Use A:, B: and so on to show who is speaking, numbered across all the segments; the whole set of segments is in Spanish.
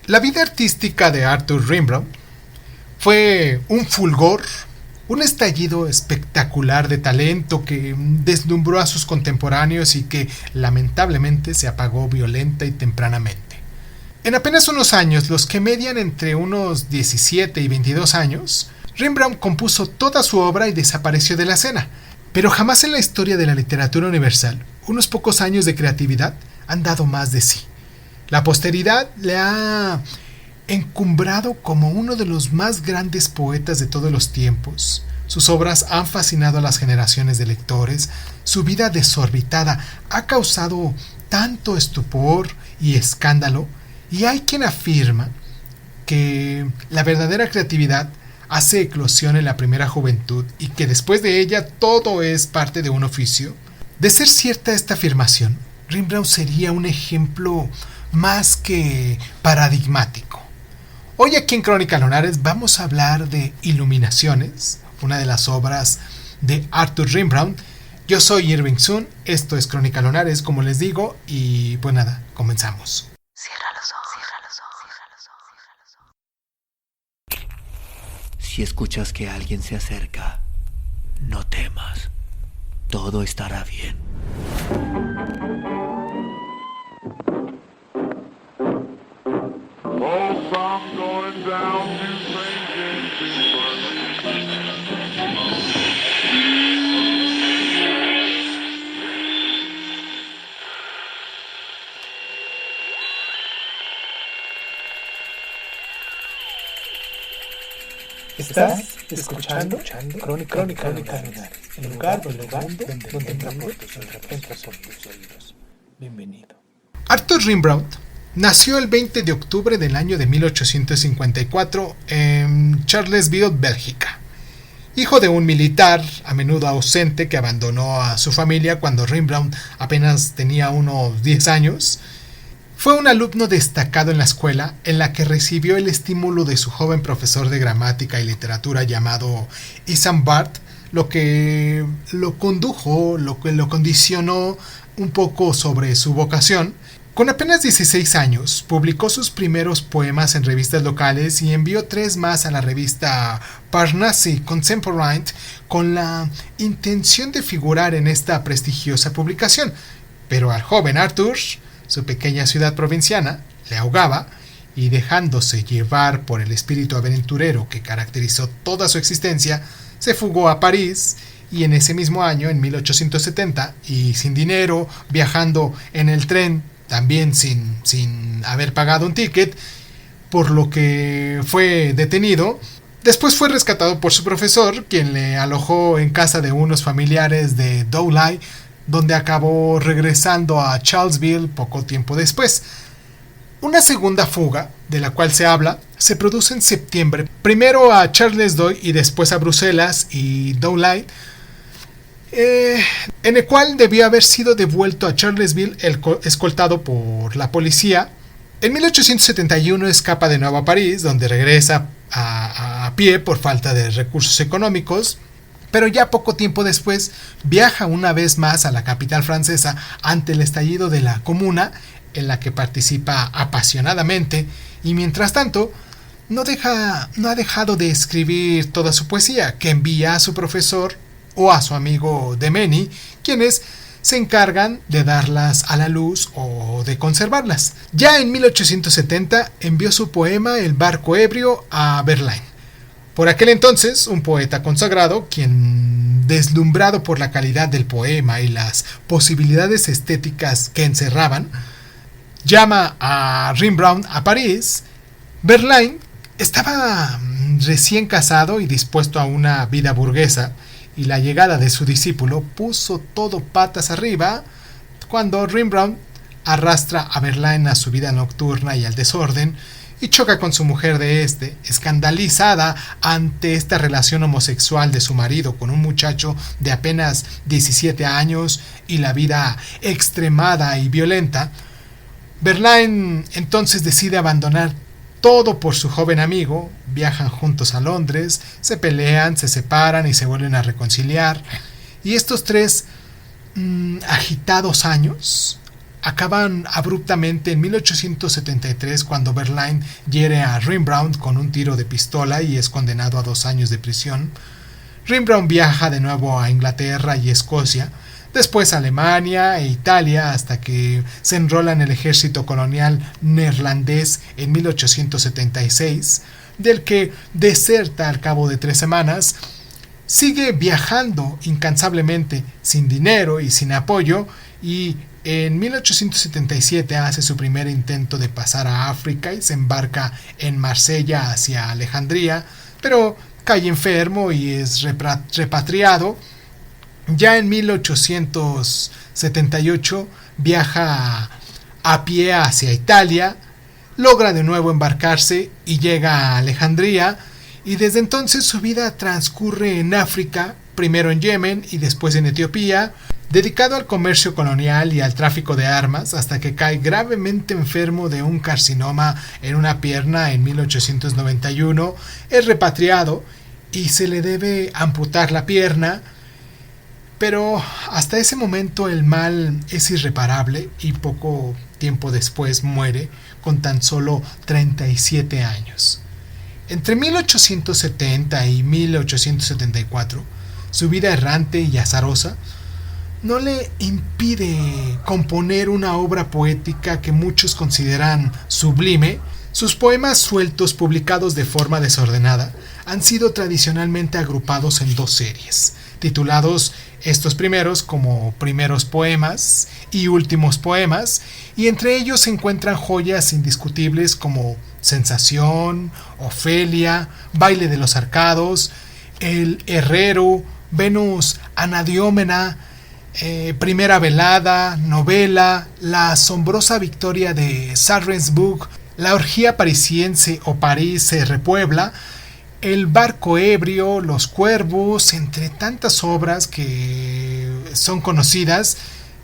A: La vida artística de Arthur Rimbaud fue un fulgor, un estallido espectacular de talento que deslumbró a sus contemporáneos y que lamentablemente se apagó violenta y tempranamente. En apenas unos años, los que median entre unos 17 y 22 años, Rimbaud compuso toda su obra y desapareció de la escena. Pero jamás en la historia de la literatura universal, unos pocos años de creatividad han dado más de sí. La posteridad le ha encumbrado como uno de los más grandes poetas de todos los tiempos. Sus obras han fascinado a las generaciones de lectores. Su vida desorbitada ha causado tanto estupor y escándalo, y hay quien afirma que la verdadera creatividad hace eclosión en la primera juventud y que después de ella todo es parte de un oficio. De ser cierta esta afirmación, Rimbaud sería un ejemplo más que paradigmático. Hoy aquí en Crónica Lunares vamos a hablar de Iluminaciones, una de las obras de Arthur Rimbaud. Yo soy Irving Sun, esto es Crónica Lunares, como les digo, y pues nada, comenzamos.
B: Cierra los ojos, cierra los ojos, cierra los ojos, cierra los ojos.
C: Si escuchas que alguien se acerca, no temas. Todo estará bien.
D: I'm going down to St. James
E: Estás escuchando Crónica Lunares, el lugar del mundo donde entra por tus oídos. Bienvenido.
A: Arthur Rimbaud nació el 20 de octubre del año de 1854 en Charlesville, Bélgica. Hijo de un militar a menudo ausente que abandonó a su familia cuando Rimbaud apenas tenía unos 10 años, fue un alumno destacado en la escuela en la que recibió el estímulo de su joven profesor de gramática y literatura llamado Isambard, lo que lo condicionó un poco sobre su vocación. Con apenas 16 años, publicó sus primeros poemas en revistas locales y envió 3 más a la revista Parnasse Contemporain con la intención de figurar en esta prestigiosa publicación. Pero al joven Arthur, su pequeña ciudad provinciana, le ahogaba y dejándose llevar por el espíritu aventurero que caracterizó toda su existencia, se fugó a París y en ese mismo año, en 1870, y sin dinero, viajando en el tren, también sin haber pagado un ticket, por lo que fue detenido. Después fue rescatado por su profesor, quien le alojó en casa de unos familiares de Douai, donde acabó regresando a Charlesville poco tiempo después. Una segunda fuga, de la cual se habla, se produce en septiembre, primero a Charleston y después a Bruselas y Douai, en el cual debió haber sido devuelto a Charlesville escoltado por la policía. En 1871 escapa de nuevo a París, donde regresa a pie por falta de recursos económicos, pero ya poco tiempo después viaja una vez más a la capital francesa ante el estallido de la Comuna, en la que participa apasionadamente, y mientras tanto no ha dejado de escribir toda su poesía, que envía a su profesor o a su amigo Demeny, quienes se encargan de darlas a la luz o de conservarlas. Ya en 1870 envió su poema El barco ebrio a Verlaine. Por aquel entonces, un poeta consagrado, quien, deslumbrado por la calidad del poema y las posibilidades estéticas que encerraban, llama a Rimbaud a París. Verlaine estaba recién casado y dispuesto a una vida burguesa, y la llegada de su discípulo puso todo patas arriba cuando Rimbaud arrastra a Verlaine a su vida nocturna y al desorden, y choca con su mujer de escandalizada ante esta relación homosexual de su marido con un muchacho de apenas 17 años y la vida extremada y violenta. Verlaine entonces decide abandonar todo por su joven amigo, viajan juntos a Londres, se pelean, se separan y se vuelven a reconciliar, y estos 3 agitados años acaban abruptamente en 1873 cuando Verlaine hiere a Rembrandt con un tiro de pistola y es condenado a 2 años de prisión. Rembrandt viaja de nuevo a Inglaterra y Escocia, después a Alemania e Italia hasta que se enrola en el ejército colonial neerlandés en 1876, del que deserta al cabo de 3 semanas. Sigue viajando incansablemente, sin dinero y sin apoyo, y en 1877 hace su primer intento de pasar a África y se embarca en Marsella hacia Alejandría, pero cae enfermo y es repatriado. Ya en 1878 viaja a pie hacia Italia, logra de nuevo embarcarse y llega a Alejandría, y desde entonces su vida transcurre en África, primero en Yemen y después en Etiopía, dedicado al comercio colonial y al tráfico de armas, hasta que cae gravemente enfermo de un carcinoma en una pierna en 1891, es repatriado y se le debe amputar la pierna, pero hasta ese momento el mal es irreparable y poco tiempo después muere con tan solo 37 años. Entre 1870 y 1874, su vida errante y azarosa no le impide componer una obra poética que muchos consideran sublime. Sus poemas sueltos, publicados de forma desordenada, han sido tradicionalmente agrupados en 2 series, titulados estos primeros como Primeros Poemas y Últimos Poemas, y entre ellos se encuentran joyas indiscutibles como Sensación, Ofelia, Baile de los Arcados, El Herrero, Venus Anadiómena, Primera Velada, Novela, La Asombrosa Victoria de Sarrensburg, La Orgía Parisiense o París se repuebla, El Barco Ebrio, Los Cuervos, entre tantas obras que son conocidas,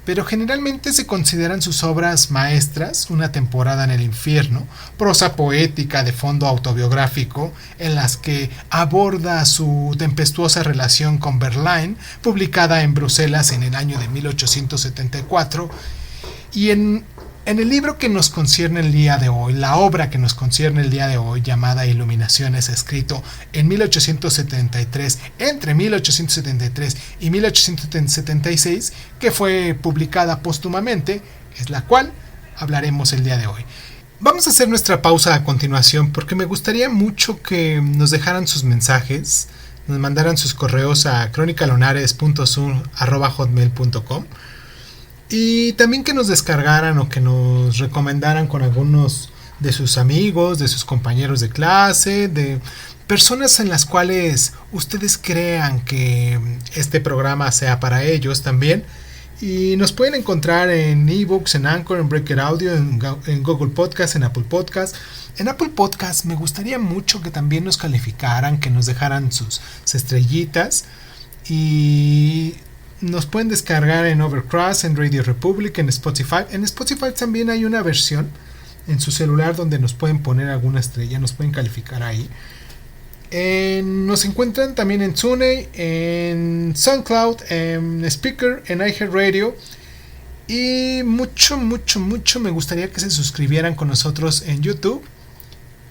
A: pero generalmente se consideran sus obras maestras, Una temporada en el infierno, prosa poética de fondo autobiográfico, en las que aborda su tempestuosa relación con Verlaine, publicada en Bruselas en el año de 1874, y en el libro que nos concierne el día de hoy, la obra que nos concierne el día de hoy, llamada Iluminaciones, escrito en 1873, entre 1873 y 1876, que fue publicada póstumamente, es la cual hablaremos el día de hoy. Vamos a hacer nuestra pausa a continuación porque me gustaría mucho que nos dejaran sus mensajes, nos mandaran sus correos a cronicalonares.zoom@hotmail.com. Y también que nos descargaran o que nos recomendaran con algunos de sus amigos, de sus compañeros de clase, de personas en las cuales ustedes crean que este programa sea para ellos también. Y nos pueden encontrar en eBooks, en Anchor, en Breaker Audio, en Google Podcast, en Apple Podcast. En Apple Podcast me gustaría mucho que también nos calificaran, que nos dejaran sus estrellitas. Y nos pueden descargar en Overcast, en Radio Republic, en Spotify. En Spotify también hay una versión en su celular donde nos pueden poner alguna estrella, nos pueden calificar ahí. Nos encuentran también en TuneIn, en SoundCloud, en Speaker, en iHeartRadio. Y mucho me gustaría que se suscribieran con nosotros en YouTube.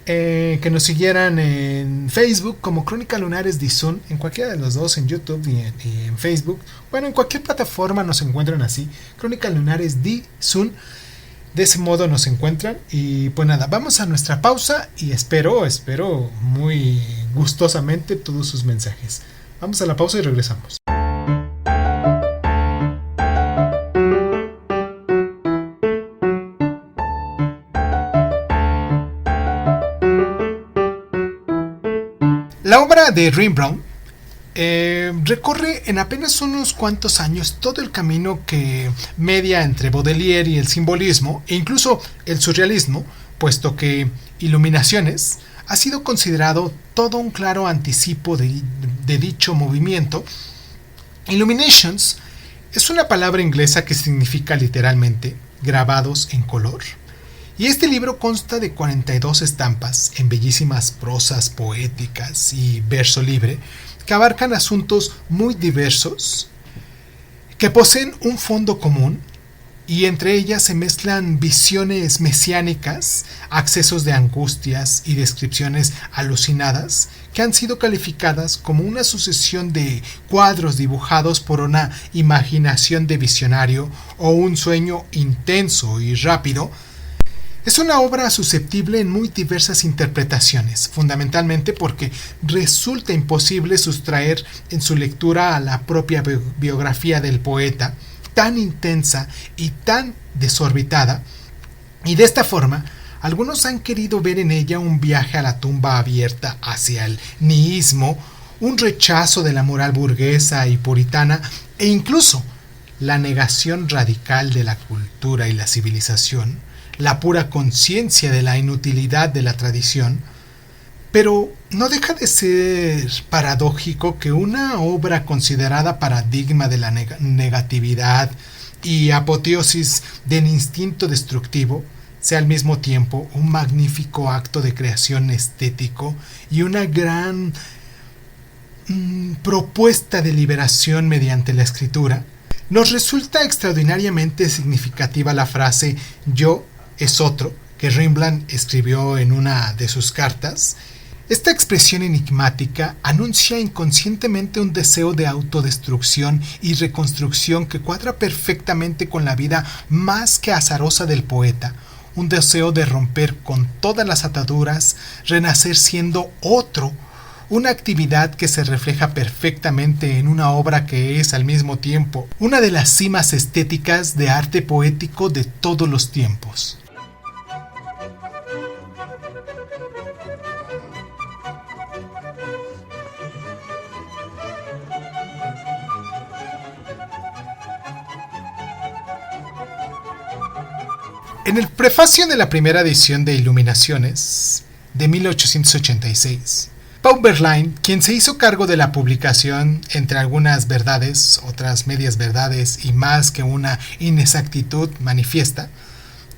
A: Que nos siguieran en Facebook como Crónica Lunares de Zoom, en cualquiera de los dos, en YouTube y en Facebook. Bueno, en cualquier plataforma nos encuentran así, Crónica Lunares de Zoom. De ese modo nos encuentran. Y pues nada, vamos a nuestra pausa y espero muy gustosamente todos sus mensajes. Vamos a la pausa y regresamos. La obra de Rembrandt recorre en apenas unos cuantos años todo el camino que media entre Baudelaire y el simbolismo e incluso el surrealismo, puesto que Iluminaciones ha sido considerado todo un claro anticipo de dicho movimiento. Illuminations es una palabra inglesa que significa literalmente grabados en color. Y este libro consta de 42 estampas en bellísimas prosas poéticas y verso libre que abarcan asuntos muy diversos, que poseen un fondo común y entre ellas se mezclan visiones mesiánicas, accesos de angustias y descripciones alucinadas que han sido calificadas como una sucesión de cuadros dibujados por una imaginación de visionario o un sueño intenso y rápido. Es una obra susceptible en muy diversas interpretaciones, fundamentalmente porque resulta imposible sustraer en su lectura a la propia biografía del poeta, tan intensa y tan desorbitada, y de esta forma algunos han querido ver en ella un viaje a la tumba abierta hacia el nihilismo, un rechazo de la moral burguesa y puritana, e incluso la negación radical de la cultura y la civilización, la pura conciencia de la inutilidad de la tradición. Pero no deja de ser paradójico que una obra considerada paradigma de la negatividad y apoteosis del instinto destructivo sea al mismo tiempo un magnífico acto de creación estético y una gran propuesta de liberación mediante la escritura. Nos resulta extraordinariamente significativa la frase "yo es otro" que Rembrandt escribió en una de sus cartas. Esta expresión enigmática anuncia inconscientemente un deseo de autodestrucción y reconstrucción que cuadra perfectamente con la vida más que azarosa del poeta, un deseo de romper con todas las ataduras, renacer siendo otro, una actividad que se refleja perfectamente en una obra que es al mismo tiempo una de las cimas estéticas de arte poético de todos los tiempos. En el prefacio de la primera edición de Iluminaciones, de 1886, Paul Verlaine, quien se hizo cargo de la publicación, entre algunas verdades, otras medias verdades y más que una inexactitud manifiesta,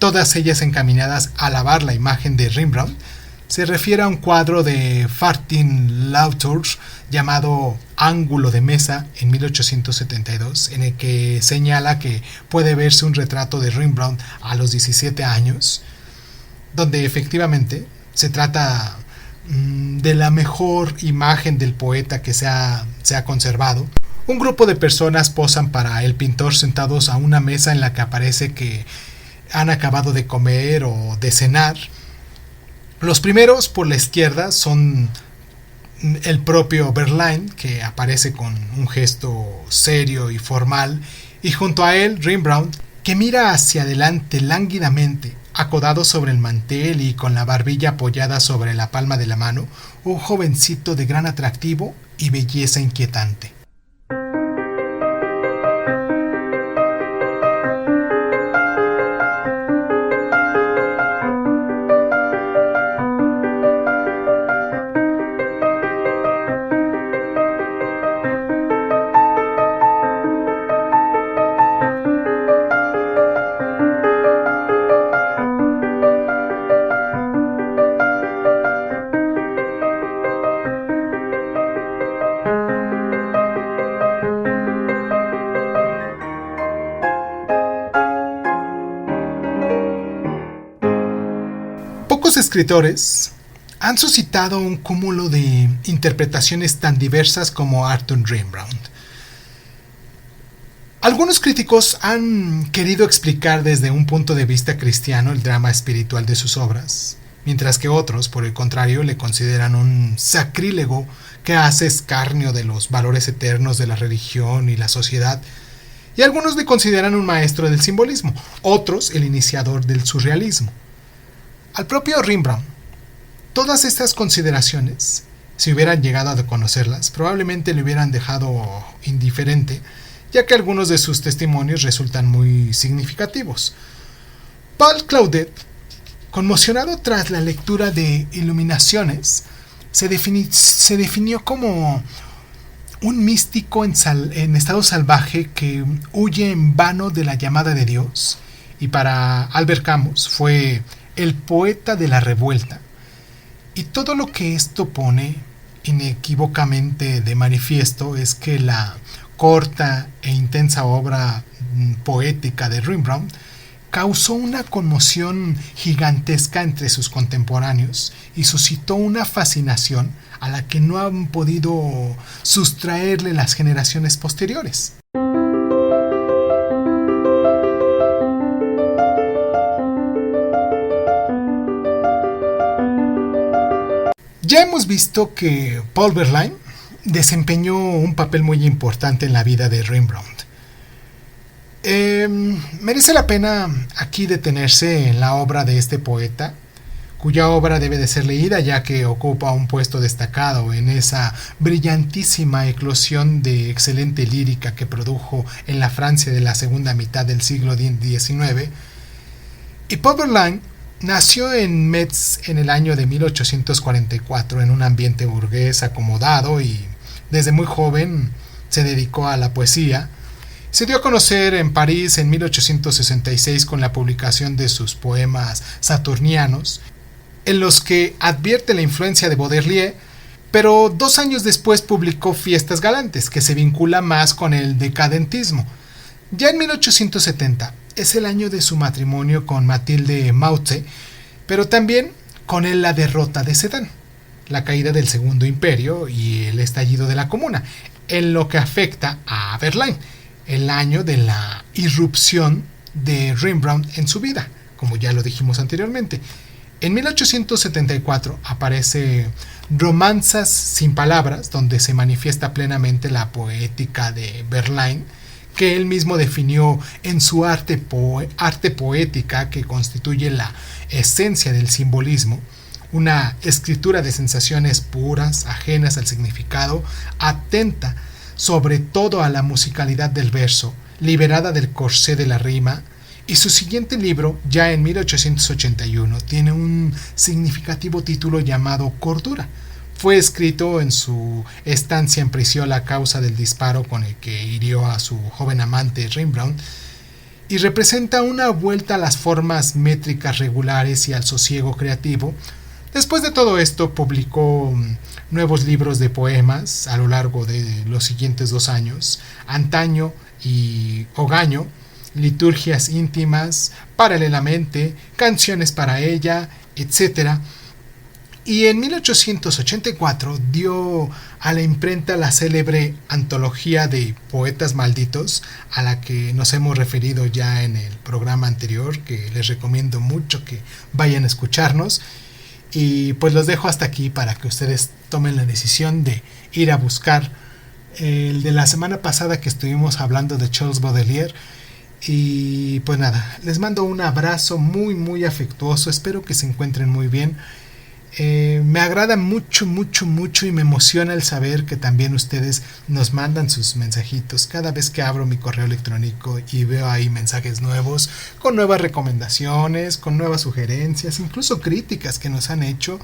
A: todas ellas encaminadas a alabar la imagen de Rembrandt, se refiere a un cuadro de Martin Latour llamado Ángulo de Mesa en 1872, en el que señala que puede verse un retrato de Rembrandt a los 17 años, donde efectivamente se trata de la mejor imagen del poeta que se ha conservado. Un grupo de personas posan para el pintor sentados a una mesa en la que aparece que han acabado de comer o de cenar. Los primeros por la izquierda son el propio Verlaine, que aparece con un gesto serio y formal, y junto a él Rembrandt, que mira hacia adelante lánguidamente, acodado sobre el mantel y con la barbilla apoyada sobre la palma de la mano, un jovencito de gran atractivo y belleza inquietante. Pocos escritores han suscitado un cúmulo de interpretaciones tan diversas como Arthur Rembrandt. Algunos críticos han querido explicar desde un punto de vista cristiano el drama espiritual de sus obras, mientras que otros, por el contrario, le consideran un sacrílego que hace escarnio de los valores eternos de la religión y la sociedad, y algunos le consideran un maestro del simbolismo, otros el iniciador del surrealismo. Al propio Rembrandt, todas estas consideraciones, si hubieran llegado a conocerlas, probablemente le hubieran dejado indiferente, ya que algunos de sus testimonios resultan muy significativos. Paul Claudel, conmocionado tras la lectura de Iluminaciones, se definió como un místico en estado salvaje que huye en vano de la llamada de Dios, y para Albert Camus fue el poeta de la revuelta. Y todo lo que esto pone inequívocamente de manifiesto es que la corta e intensa obra poética de Rembrandt causó una conmoción gigantesca entre sus contemporáneos y suscitó una fascinación a la que no han podido sustraerle las generaciones posteriores. Ya hemos visto que Paul Verlaine desempeñó un papel muy importante en la vida de Rembrandt. Merece la pena aquí detenerse en la obra de este poeta, cuya obra debe de ser leída ya que ocupa un puesto destacado en esa brillantísima eclosión de excelente lírica que produjo en la Francia de la segunda mitad del siglo XIX. Y Paul Verlaine nació en Metz en el año de 1844 en un ambiente burgués acomodado y desde muy joven se dedicó a la poesía. Se dio a conocer en París en 1866 con la publicación de sus poemas saturnianos, en los que advierte la influencia de Baudelaire, pero 2 años después publicó Fiestas Galantes, que se vincula más con el decadentismo. Ya en 1870 es el año de su matrimonio con Mathilde Mauthe, pero también con él la derrota de Sedan, la caída del Segundo Imperio y el estallido de la Comuna, en lo que afecta a Verlaine, el año de la irrupción de Rembrandt en su vida, como ya lo dijimos anteriormente. En 1874 aparece Romanzas sin palabras, donde se manifiesta plenamente la poética de Verlaine, que él mismo definió en su arte poética, que constituye la esencia del simbolismo, una escritura de sensaciones puras, ajenas al significado, atenta sobre todo a la musicalidad del verso, liberada del corsé de la rima. Y su siguiente libro, ya en 1881, tiene un significativo título llamado Cordura. Fue escrito en su estancia en prisión a causa del disparo con el que hirió a su joven amante Rembrandt, y representa una vuelta a las formas métricas regulares y al sosiego creativo. Después de todo esto, publicó nuevos libros de poemas a lo largo de los siguientes 2 años, Antaño y Ogaño, Liturgias íntimas, Paralelamente, Canciones para ella, etc. Y en 1884 dio a la imprenta la célebre antología de Poetas Malditos, a la que nos hemos referido ya en el programa anterior, que les recomiendo mucho que vayan a escucharnos. Y pues los dejo hasta aquí para que ustedes tomen la decisión de ir a buscar el de la semana pasada que estuvimos hablando de Charles Baudelaire. Y pues nada, les mando un abrazo muy muy afectuoso, espero que se encuentren muy bien. Me agrada mucho y me emociona el saber que también ustedes nos mandan sus mensajitos cada vez que abro mi correo electrónico y veo ahí mensajes nuevos, con nuevas recomendaciones, con nuevas sugerencias, incluso críticas que nos han hecho.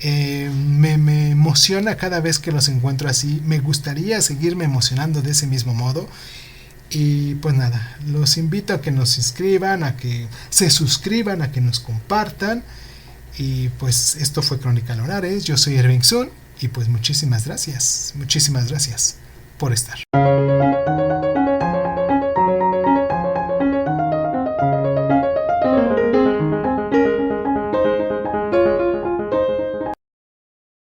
A: Me emociona cada vez que los encuentro así. Me gustaría seguirme emocionando de ese mismo modo. Y pues nada, los invito a que nos inscriban, a que se suscriban, a que nos compartan. Y pues esto fue Crónica Lunares. Yo soy Irving Sun y pues muchísimas gracias por estar.